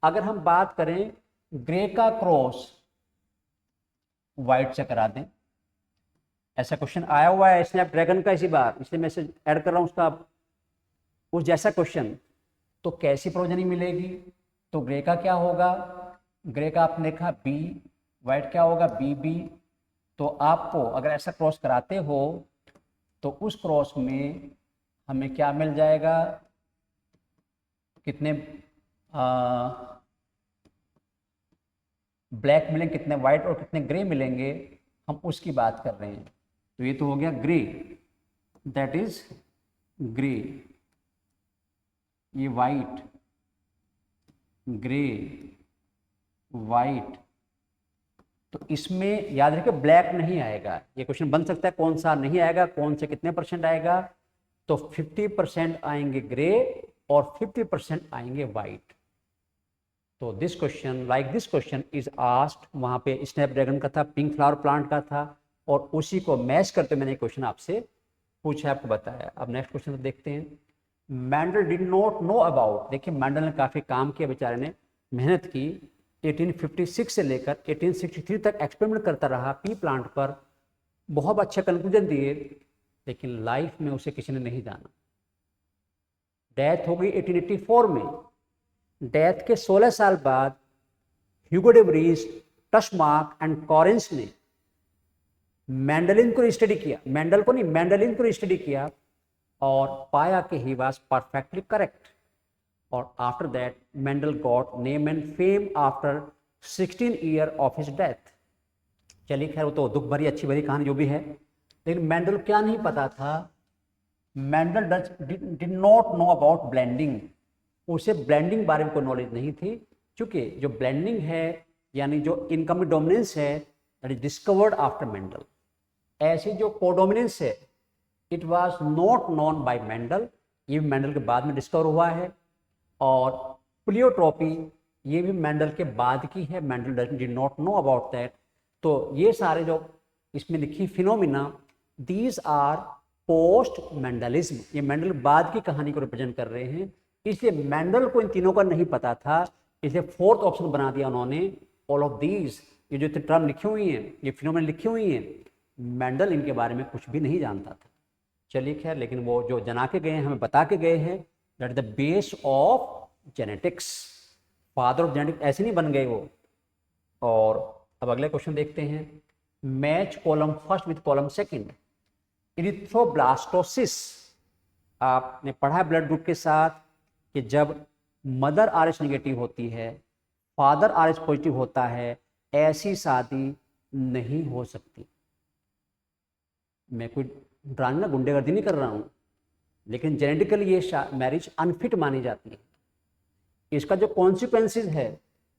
अगर हम बात करें ग्रे का क्रॉस व्हाइट से करा दें, ऐसा क्वेश्चन आया हुआ है स्नैपड्रैगन का इसी बार, इसलिए मैं इसे ऐड कर रहा हूं उसका, उस जैसा क्वेश्चन, तो कैसी प्रोजनी मिलेगी? तो ग्रे का क्या होगा? ग्रे का आपने देखा बी, व्हाइट क्या होगा? B B. तो आपको अगर ऐसा क्रॉस कराते हो तो उस क्रॉस में हमें क्या मिल जाएगा? कितने ब्लैक मिलेंगे, कितने व्हाइट और कितने ग्रे मिलेंगे, हम उसकी बात कर रहे हैं। तो ये तो हो गया ग्रे, दैट इज ग्रे, ये वाइट, ग्रे, वाइट। तो इसमें याद रखिए ब्लैक नहीं आएगा। ये क्वेश्चन बन सकता है कौन सा नहीं आएगा, कौन से कितने परसेंट आएगा? तो 50% आएंगे ग्रे और 50% आएंगे वाइट। तो this question, like this question is asked, वहाँ पे स्नैपड्रैगन का था, पिंक फ्लावर प्लांट का था, और उसी को मैच करते मैंने क्वेश्चन आपसे पूछा, आपको बताया। अब नेक्स्ट क्वेश्चन देखते हैं। Mendel did not know about, देखिए मैंडल ने काफ़ी काम किया, बेचारे ने मेहनत की, 1856 से लेकर 1863 तक एक्सपेरिमेंट करता रहा पी प्लांट पर, बहुत अच्छे कंक्लूजन दिए, लेकिन लाइफ में उसे किसी ने नहीं जाना। डेथ हो गई 1884 में। डेथ के 16 साल बाद Hugo de Vries, Tschermak and Correns ने मैंडलिन को स्टडी किया, मैंडल को नहीं, मैंडलिन को स्टडी किया और पाया कि ही वाज परफेक्टली करेक्ट। और after that Mendel got name and fame after 16 year of his death. चलिए खैर, वो तो दुख भरी अच्छी भरी कहानी जो भी है, लेकिन मैंडल क्या नहीं पता था? Mendel did not know about blending, उसे ब्लेंडिंग बारे में कोई नॉलेज नहीं थी, क्योंकि जो ब्लेंडिंग है यानी जो इनकमिंग डोमिनेंस है that is discovered after Mendel. ऐसी जो कोडोमिनेंस है it was not known by Mendel, ये भी मैंडल के बाद में डिस्कवर हुआ है। और प्लियोट्रॉपी ये भी मैंडल के बाद की है, Mendel did not know about that. तो ये सारे जो इसमें लिखी phenomena, these are post Mendelism, ये मैंडल बाद की कहानी को रिप्रेजेंट कर रहे हैं। इसलिए मैंडल को इन तीनों का नहीं पता था, इसलिए फोर्थ ऑप्शन बना दिया उन्होंने, ऑल ऑफ दीज। ये जो टर्म लिखी हुई हैं, ये फिनोमिना लिखी हुई हैं, मैंडल इनके बारे में कुछ भी नहीं जानता था। चलिए खैर, लेकिन वो जो जना के गए हैं, हमें बता के गए हैं that is the base of genetics, father of genetics, ऐसे नहीं बन गए वो। और अब अगले क्वेश्चन देखते हैं। Match column first with column second. Erythroblastosis, आपने पढ़ा है ब्लड ग्रुप के साथ कि जब मदर RH नेगेटिव होती है, फादर RH पॉजिटिव होता है, ऐसी शादी नहीं हो सकती। मैं कोई ड्रामा गुंडेगर्दी नहीं कर रहा हूँ, लेकिन जेनेटिकली ये मैरिज अनफिट मानी जाती है। इसका जो कॉन्सिक्वेंसेस है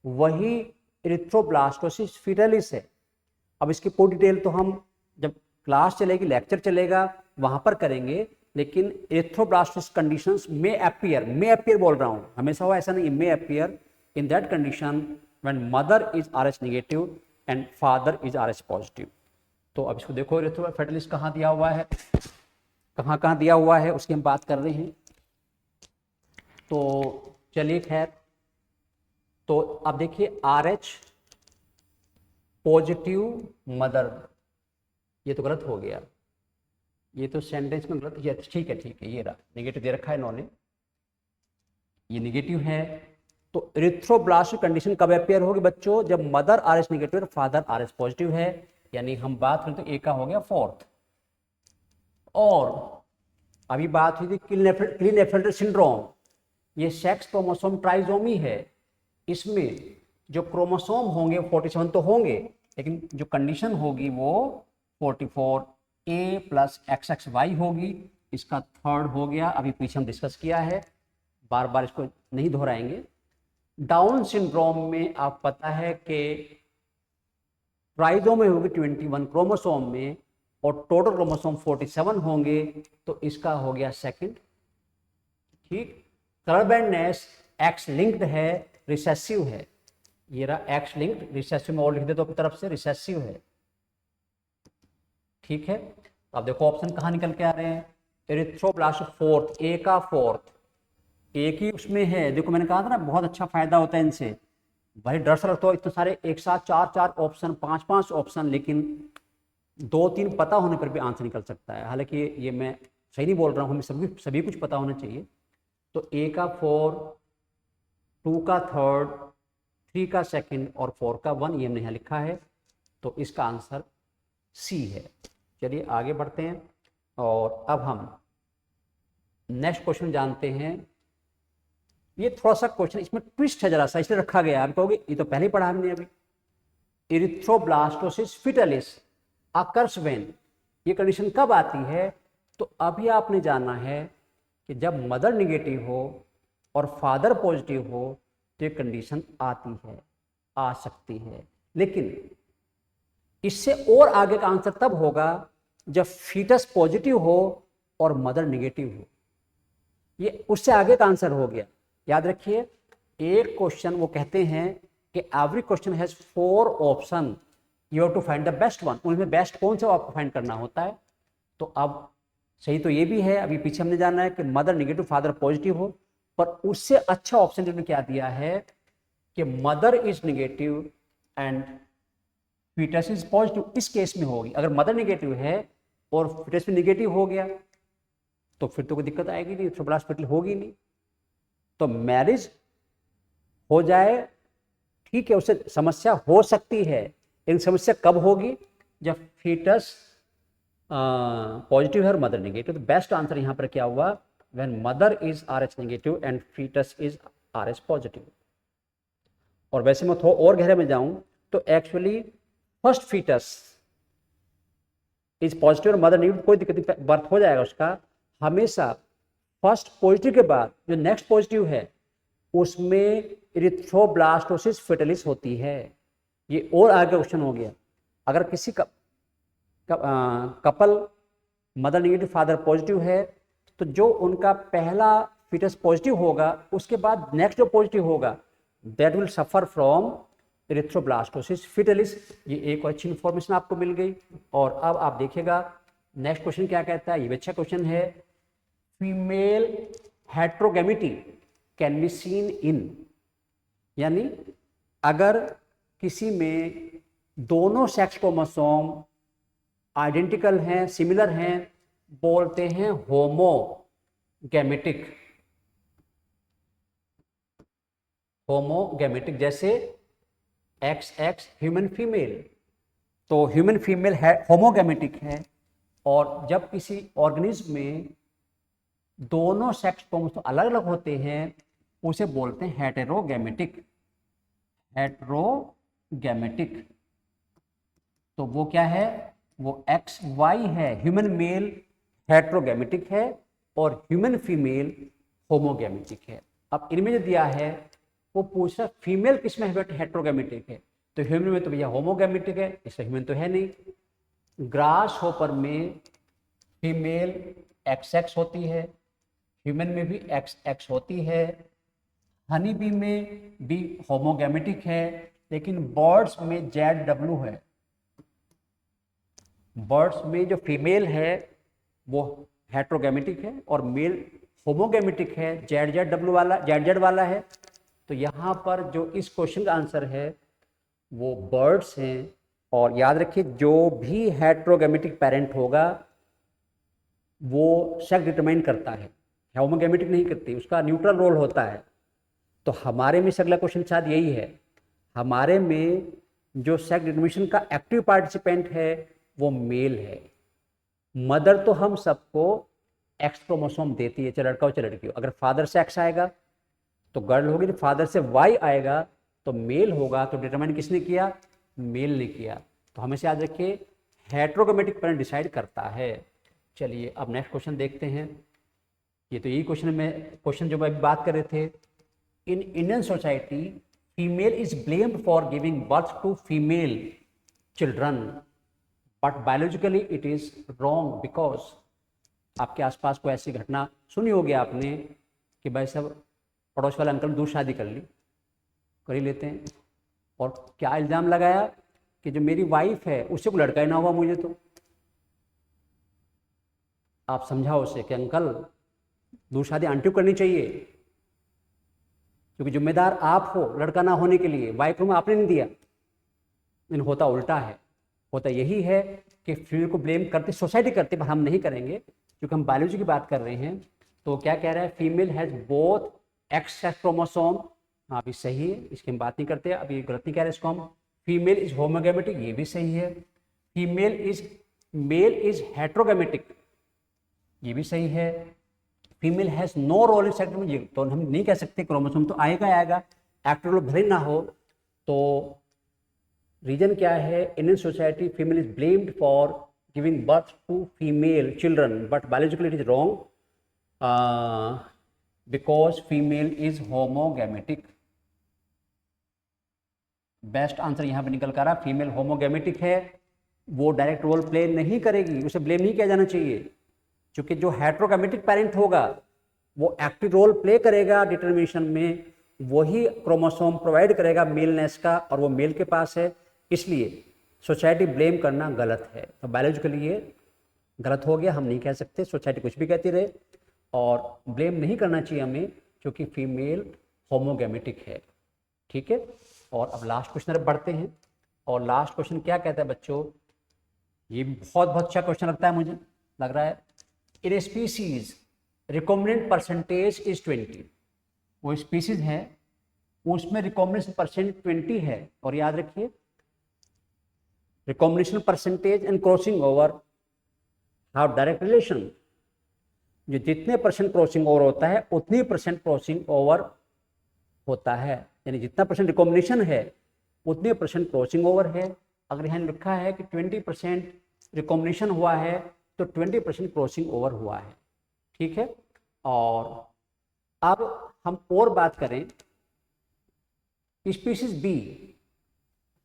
वही इरिथ्रोब्लास्टोसिस फिटालिस है। अब इसकी पूरी डिटेल तो हम जब क्लास चलेगी, लेक्चर चलेगा, वहाँ पर करेंगे, लेकिन इरिथ्रोब्लास्टोसिस कंडीशंस में अपियर बोल रहा हूँ, हमेशा हो ऐसा नहीं, में appear in that condition when mother is RH negative and father is RH positive. तो अब इसको देखो, इरिथ्रोफिटालिस कहाँ दिया हुआ है, कहाँ कहाँ दिया हुआ है, उसकी हम बात कर रहे हैं। तो चलिए खैर, तो अब देखिए RH पॉजिटिव मदर, ये तो गलत हो गया, ये तो सेंटेंस में गलत, ये ठीक है, ये रहा नेगेटिव दे रखा है इन्होंने, ये नेगेटिव है। तो इरिथ्रोब्लास्ट कंडीशन कब अपेयर होगी बच्चों? जब मदर RH नेगेटिव और फादर RH पॉजिटिव है, यानी हम बात करें तो ए का हो गया फोर्थ। और अभी बात हुई थी क्लीनेफेल्टर सिंड्रोम, ये सेक्स क्रोमोसोम ट्राइजोमी है। इसमें जो क्रोमोसोम होंगे 47 तो होंगे, लेकिन जो कंडीशन होगी वो 44A + XXY होगी। इसका थर्ड हो गया, अभी पीछे हम डिस्कस किया है, बार बार इसको नहीं दोहराएंगे। डाउन सिंड्रोम में आप पता है कि ट्राइजो में होगी 21 क्रोमोसोम में और टोटल क्रोमोसोम 47 होंगे, तो इसका हो गया सेकंड। ठीक, कलर ब्लाइंडनेस एक्स लिंक्ड है, रिसेसिव है, ये रहा एक्स लिंक्ड, रिसेसिव में और लिख दे तो अपनी तरफ से रिसेसिव है। ठीक है, अब देखो ऑप्शन कहाँ निकल के आ रहे हैं, एरिथ्रोब्लास्ट फोर्थ, ए का फोर्थ, एक ही उसमें है। देखो मैंने कहा था ना बहुत अच्छा फायदा होता है इनसे, भाई डर से लगता हो इतने सारे एक साथ चार चार ऑप्शन, पांच पांच ऑप्शन, लेकिन दो तीन पता होने पर भी आंसर निकल सकता है। हालांकि ये मैं सही नहीं बोल रहा हूँ, हमें सभी कुछ पता होना चाहिए। तो ए का 4, 2 का थर्ड, 3 का सेकंड और 4 का 1, ये हमने यहाँ लिखा है, तो इसका आंसर सी है। चलिए आगे बढ़ते हैं और अब हम नेक्स्ट क्वेश्चन जानते हैं। ये थोड़ा सा क्वेश्चन इसमें ट्विस्ट है जरा सा, इसलिए रखा गया। आप कहोगे ये तो पहले ही पढ़ा हमने अभी। इरिथ्रोब्लास्टोसिस फिटलिस अकर्स व्हेन, ये कंडीशन कब आती है? तो अभी आपने जाना है कि जब मदर निगेटिव हो और फादर पॉजिटिव हो तो ये कंडीशन आती है, आ सकती है। लेकिन इससे और आगे का आंसर तब होगा जब फीटस पॉजिटिव हो और मदर निगेटिव हो। ये उससे आगे का आंसर हो गया। याद रखिए, एक क्वेश्चन वो कहते हैं कि every question has 4 option, you have to find the best one. उनमें बेस्ट कौन सा आपको फाइंड करना होता है। तो अब सही तो ये भी है, अभी पीछे हमने जाना है कि मदर निगेटिव फादर पॉजिटिव हो, पर उससे अच्छा ऑप्शन जिन्होंने क्या दिया है कि mother is negative and foetus is positive. इस केस में होगी, अगर मदर निगेटिव है और फीटस में निगेटिव हो गया तो फिर तो कोई दिक्कत आएगी नहीं, इरिथ्रोब्लास्ट फीटल होगी नहीं। तो मैरिज हो जाए ठीक है, उससे समस्या हो सकती है, लेकिन समस्या कब होगी? जब फीटस पॉजिटिव है और मदर निगेटिव। तो बेस्ट आंसर यहां पर क्या हुआ? When mother is RH negative and foetus is RH positive. और वैसे मैं थोड़ा और गहरे में जाऊं तो actually first foetus is positive और मदर निगेटिव, कोई दिक्कत नहीं, बर्थ हो जाएगा उसका। हमेशा फर्स्ट पॉजिटिव के बाद जो नेक्स्ट पॉजिटिव है उसमें इरिथ्रोब्लास्टोसिस फिटलिस होती है। ये और आगे क्वेश्चन हो गया। अगर किसी का couple mother negative father positive है तो जो उनका पहला फीटस पॉजिटिव होगा उसके बाद नेक्स्ट जो पॉजिटिव होगा that will suffer from erythroblastosis fetalis. ये एक अच्छी इंफॉर्मेशन आपको मिल गई। और अब आप देखिएगा नेक्स्ट क्वेश्चन क्या कहता है, ये भी अच्छा क्वेश्चन है। Female heterogamety can be seen in, यानी अगर किसी में दोनों सेक्स क्रोमोसोम आइडेंटिकल हैं, सिमिलर हैं, बोलते हैं होमोगैमेटिक। होमोगैमेटिक जैसे XX ह्यूमन फीमेल, तो ह्यूमन फीमेल है होमोगैमेटिक है। और जब किसी ऑर्गेनिज्म में दोनों सेक्स क्रोमोसोम अलग अलग होते हैं उसे बोलते हैं हेटेरोगैमेटिक। हेटेरोगैमेटिक तो वो क्या है? वो XY है, ह्यूमन मेल हेटेरोगैमेटिक है और ह्यूमन फीमेल होमोगैमेटिक है। अब इनमें जो दिया है वो पूछा फीमेल किस में हेटेरोगैमेटिक है, तो ह्यूमन में तो भैया होमोगैमेटिक है, इसलिए ह्यूमन तो है नहीं। ग्रास होपर में फीमेल XX होती है, ह्यूमन में भी XX होती है, हनी बी में भी होमोगैमेटिक है, लेकिन बर्ड्स में ZW है। बर्ड्स में जो फीमेल है वो हेट्रोगैमेटिक है और मेल होमोगैमेटिक है, ZW वाला, ZZ वाला है। तो यहाँ पर जो इस क्वेश्चन का आंसर है वो बर्ड्स हैं। और याद रखिए जो भी हेट्रोगैमेटिक पेरेंट होगा वो सेक्स डिटरमाइन करता है, होमोगैमेटिक नहीं करती, उसका न्यूट्रल रोल होता है। तो हमारे में से अगला क्वेश्चन शायद यही है, हमारे में जो सेक्स डिटरमिनेशन का एक्टिव पार्टिसिपेंट है वो मेल है। मदर तो हम सबको एक्स क्रोमोसोम देती है, चाहे लड़का हो चाहे लड़की हो। अगर फादर से एक्स आएगा तो गर्ल होगी, फादर से वाई आएगा तो मेल होगा। तो डिटरमाइन किसने किया? मेल ने किया। तो हमेशा याद रखिए हेट्रोगैमेटिक पेरेंट डिसाइड करता है। चलिए अब नेक्स्ट क्वेश्चन देखते हैं। ये तो यही क्वेश्चन जो मैं अभी बात कर रहे थे। in Indian society, female is blamed for giving birth to female children, but biologically it is wrong because आपके आसपास कोई ऐसी घटना सुनी होगी आपने कि भाई साहब पड़ोस वाले अंकल ने दूसरी शादी कर ही लेते हैं, और क्या इल्ज़ाम लगाया कि जो मेरी वाइफ है उससे कोई लड़का ही ना हुआ मुझे। तो आप समझाओ उसे कि अंकल दूसरी शादी आंटी को करनी चाहिए, क्योंकि जिम्मेदार आप हो लड़का ना होने के लिए, वाइफ रूम आपने नहीं दिया। लेकिन होता उल्टा है, होता यही है कि फीमेल को ब्लेम करते सोसाइटी करते, पर हम नहीं करेंगे क्योंकि हम बायोलॉजी की बात कर रहे हैं। तो क्या कह रहा है, female has both x chromosome. हाँ भी सही है, इसकी हम बात नहीं करते, अब ये गलत नहीं कह रहे इसको हम। फीमेल इज होमोगैमेटिक, ये भी सही है। मेल इज हेट्रोगैमेटिक, ये भी सही है। Female has no role in sex, ये तो हम नहीं कह सकते, क्रोमोसोम तो आएगा एक्टर रोल भले ना हो। तो रीजन क्या है, Indian society female is blamed for giving birth to female children, but biologically it is wrong because female is homogametic. Best answer यहाँ पे निकल कर रहा, फीमेल होमोगैमेटिक है, वो डायरेक्ट रोल प्ले नहीं करेगी, उसे ब्लेम नहीं किया जाना चाहिए, क्योंकि जो हेट्रोगैमेटिक पेरेंट होगा वो एक्टिव रोल प्ले करेगा डिटर्मिनेशन में, वही क्रोमोसोम प्रोवाइड करेगा मेलनेस का, और वो मेल के पास है, इसलिए सोसाइटी ब्लेम करना गलत है। तो बायोलॉजिकली ये गलत हो गया, हम नहीं कह सकते, सोसाइटी कुछ भी कहती रहे, और ब्लेम नहीं करना चाहिए हमें, क्योंकि फीमेल होमोगैमेटिक है। ठीक है, और अब लास्ट क्वेश्चन तरफ बढ़ते हैं। और लास्ट क्वेश्चन क्या कहता है बच्चों, ये बहुत अच्छा क्वेश्चन लगता है मुझे, लग रहा है। In a species recombinant percentage is 20, वो स्पीसीज है उसमें रिकॉम्बिनेशन परसेंट 20 है, और याद रखिए recombination percentage and crossing over have direct relation. जो जितने परसेंट क्रॉसिंग ओवर होता है उतनी परसेंट क्रॉसिंग ओवर होता है, यानी जितना परसेंट रिकॉम्बिनेशन है उतने परसेंट क्रॉसिंग ओवर है। अगर यहाँ लिखा है कि 20% रिकॉम्बिनेशन हुआ है तो 20% क्रॉसिंग ओवर हुआ है। ठीक है, और अब हम और बात करें, species B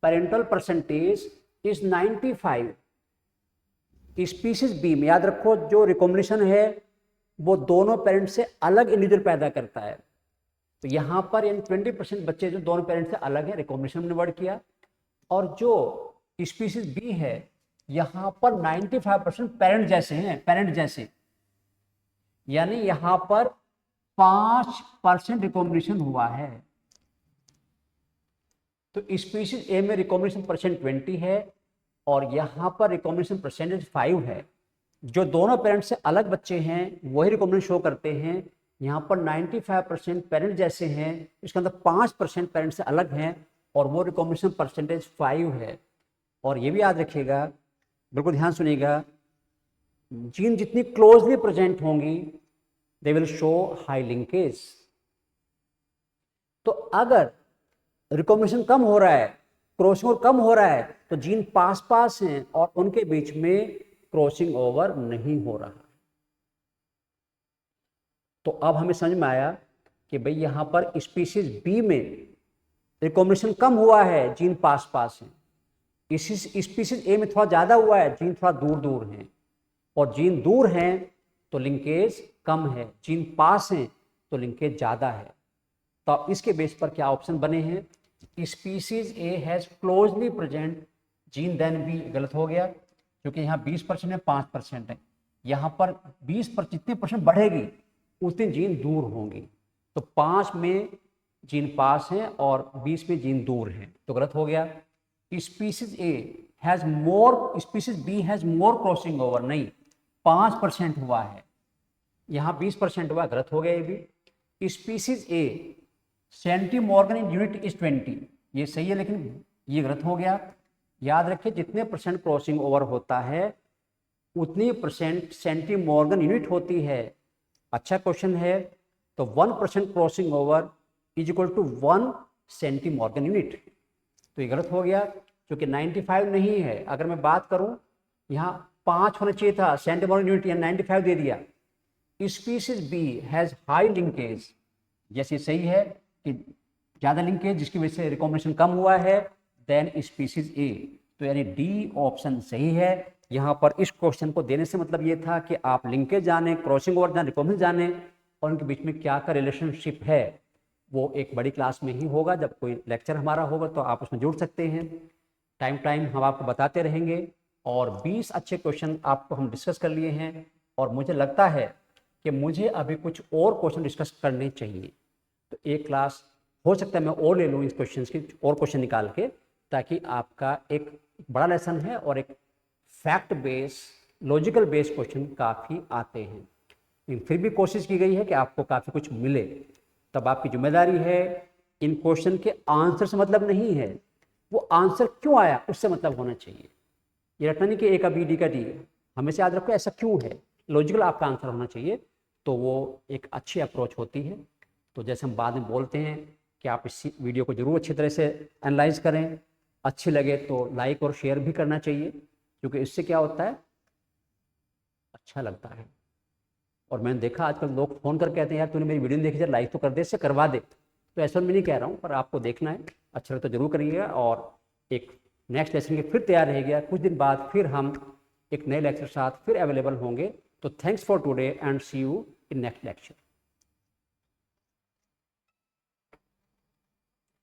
parental percentage is 95। Species B में याद रखो जो रिकॉम्बिनेशन है वो दोनों पेरेंट से अलग इंडिविजुअल पैदा करता है, तो यहाँ पर यानी 20% बच्चे जो दोनों पेरेंट से अलग है, रिकॉम्बिनेशन ने वर्ड किया, और जो स्पीसीज बी है यहाँ पर 95% पेरेंट जैसे हैं, पेरेंट जैसे, यानी यहाँ पर 5% रिकॉम्बिनेशन हुआ है। तो स्पीसीज ए में रिकॉम्बिनेशन परसेंट 20 है और यहाँ पर रिकॉम्बिनेशन परसेंटेज 5 है। जो दोनों पेरेंट से अलग बच्चे हैं वही रिकॉम्बिनेशन शो करते हैं। यहाँ पर 95% पेरेंट जैसे हैं, इसके अंदर 5% पेरेंट से अलग हैं और वो रिकॉम्बिनेशन परसेंटेज 5 है। और ये भी याद रखिएगा, बिल्कुल ध्यान सुनिएगा, जीन जितनी क्लोजली प्रेजेंट होंगी they will show high linkage. तो अगर रिकॉम्बिनेशन कम हो रहा है, क्रॉसिंग ओवर कम हो रहा है, तो जीन पास पास हैं और उनके बीच में क्रॉसिंग ओवर नहीं हो रहा। तो अब हमें समझ में आया कि भाई यहाँ पर स्पीसीज बी में रिकॉम्बिनेशन कम हुआ है, जीन पास पास हैं। इसी स्पीसीज ए में थोड़ा ज़्यादा हुआ है, जीन थोड़ा दूर दूर हैं, और जीन दूर हैं तो लिंकेज कम है, जीन पास हैं तो लिंकेज ज़्यादा है। तो अब इसके बेस पर क्या ऑप्शन बने हैं, species A has closely present gene then B, गलत हो गया क्योंकि यहाँ 20% है, 5% है, यहाँ पर 20 पर जितने परसेंट बढ़ेगी उतने जीन दूर होंगी। तो 5 में जीन पास हैं और 20 में जीन दूर हैं, तो गलत हो गया। Species A has more, species B has more crossing over, नहीं 5% हुआ है, यहाँ 20% हुआ, गलत हो गया ये भी। स्पीसीज ए सेंटीमॉर्गन यूनिट इज 20, ये सही है लेकिन ये गलत हो गया। याद रखिए जितने परसेंट क्रॉसिंग ओवर होता है उतनी परसेंट सेंटीमॉर्गन यूनिट होती है। अच्छा क्वेश्चन है, तो 1% crossing over is equal to 1 centimorgan unit, तो ये गलत हो गया क्योंकि 95 नहीं है। अगर मैं बात करूं यहाँ 5 होना चाहिए था सेंटीमॉर्गन यूनिट, यहाँ 95 दे दिया। Species B has high linkage, yes ये सही है, कि ज़्यादा लिंकेज जिसकी वजह से रिकॉम्बिनेशन कम हुआ है, देन स्पीसीज ए। तो यानी डी ऑप्शन सही है। यहाँ पर इस क्वेश्चन को देने से मतलब ये था कि आप लिंकेज जाने, क्रॉसिंग ओवर जाने, रिकॉम्बिनेशन जाने और उनके बीच में क्या का रिलेशनशिप है, वो एक बड़ी क्लास में ही होगा। जब कोई लेक्चर हमारा होगा तो आप उसमें जुड़ सकते हैं। टाइम हम आपको बताते रहेंगे और 20 अच्छे क्वेश्चन आपको हम डिस्कस कर लिए हैं और मुझे लगता है कि मुझे अभी कुछ और क्वेश्चन डिस्कस करने चाहिए। तो एक क्लास हो सकता है मैं और ले लूँ इस क्वेश्चन की, और क्वेश्चन निकाल के, ताकि आपका एक बड़ा लेसन है और एक fact base, logical base question काफ़ी आते हैं। लेकिन फिर भी कोशिश की गई है कि आपको काफ़ी कुछ मिले। तब आपकी जिम्मेदारी है, इन क्वेश्चन के आंसर से मतलब नहीं है, वो आंसर क्यों आया उससे मतलब होना चाहिए। ये रटना नहीं कि ए का बी, डी का डी, हमेशा याद रखो ऐसा क्यों है, लॉजिकल आपका आंसर होना चाहिए। तो वो एक अच्छी अप्रोच होती है। तो जैसे हम बाद में बोलते हैं कि आप इस वीडियो को ज़रूर अच्छी तरह से एनालाइज करें, अच्छी लगे तो लाइक और शेयर भी करना चाहिए, क्योंकि इससे क्या होता है, अच्छा लगता है। और मैंने देखा आजकल लोग फ़ोन करके कहते हैं यार तूने मेरी वीडियो नहीं देखी, जरा लाइक तो कर दे, इससे करवा दे। तो ऐसा मैं नहीं कह रहा हूँ, पर आपको देखना है, अच्छा लगता तो जरूर करिएगा। और एक नेक्स्ट लेसन के फिर तैयार रहिएगा। कुछ दिन बाद फिर हम एक नए लेक्चर के साथ फिर अवेलेबल होंगे। तो thanks for today and see you in next lecture.